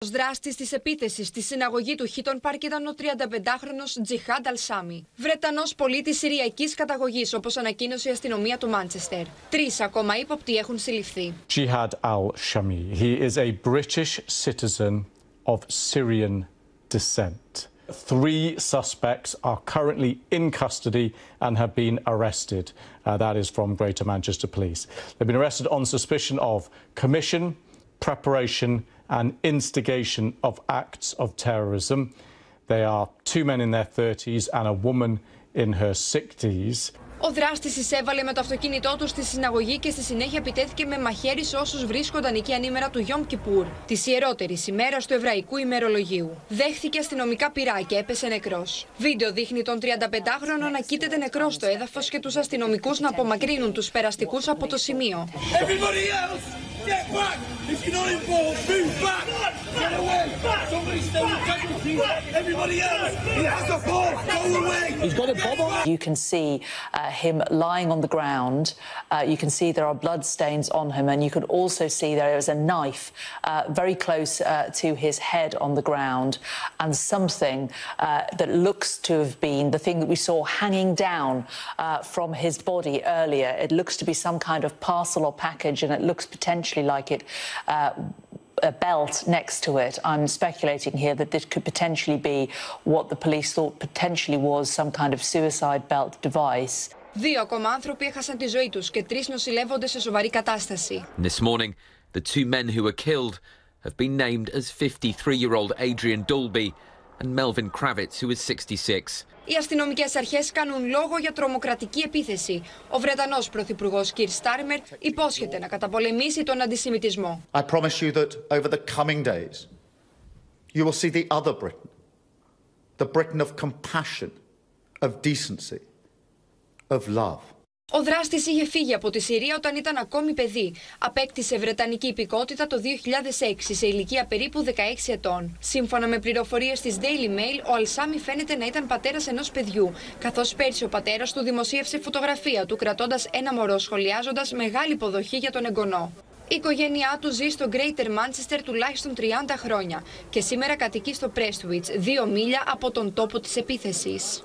Ο δράστης της επίθεσης στη συναγωγή του Χίτον Πάρκ ήταν ο 35χρονος Τζιχάντ Αλσάμι. Βρετανός πολίτης συριακής καταγωγής, όπως ανακοίνωσε η αστυνομία του Μάντσεστερ. 3 ακόμα ύποπτοι έχουν συλληφθεί. Jihad al-Shami. He is a British citizen of Syrian descent. 3 suspects are currently in custody and have been arrested. That is from Greater Manchester Police. They've been arrested on suspicion of commission, preparation and instigation of acts of terrorism. They are 2 men in their 30s and a woman in her 60s. Ο δράστης εισέβαλε με το αυτοκίνητό του στη συναγωγή και στη συνέχεια επιτέθηκε με μαχαίρι σε όσους βρίσκονταν εκεί ανήμερα του Γιόμ Κιπούρ, της ιερότερης ημέρας του εβραϊκού ημερολογίου. Δέχθηκε αστυνομικά πυρά και έπεσε νεκρός. Βίντεο δείχνει τον 35χρονο να κοίταται νεκρός στο έδαφος και τους αστυνομικούς να απομακρύνουν τους περαστικούς από το σημείο. You can see him lying on the ground. You can see there are blood stains on him, and you can also see there is a knife very close to his head on the ground, and something that looks to have been the thing that we saw hanging down from his body earlier. It looks to be some kind of parcel or package, and it looks potentially like it. A belt next to it. I'm speculating here that this could potentially be what the police thought potentially was some kind of suicide belt device. 2 ακόμα άνθρωποι έχασαν τη ζωή τους και 3 νοσηλεύονται σε σοβαρή κατάσταση. This morning, the 2 men who were killed have been named as 53-year-old Adrian Dolby and Melvin Kravitz, who is 66. Οι αστυνομικές αρχές κάνουν λόγο για τρομοκρατική επίθεση. Ο Βρετανός πρωθυπουργός Κιρ Στάρμερ υπόσχεται να καταπολεμήσει τον αντισημιτισμό. I promise you that over the coming days you will see the other Britain, the Britain of compassion, of decency, of love. Ο δράστης είχε φύγει από τη Συρία όταν ήταν ακόμη παιδί. Απέκτησε βρετανική υπηκότητα το 2006 σε ηλικία περίπου 16 ετών. Σύμφωνα με πληροφορίες της Daily Mail, ο Αλσάμι φαίνεται να ήταν πατέρας ενός παιδιού, καθώς πέρσι ο πατέρας του δημοσίευσε φωτογραφία του κρατώντας ένα μωρό, σχολιάζοντας μεγάλη υποδοχή για τον εγγονό. Η οικογένειά του ζει στο Greater Manchester τουλάχιστον 30 χρόνια και σήμερα κατοικεί στο Prestwich, 2 μίλια από τον τόπο της επίθεσης.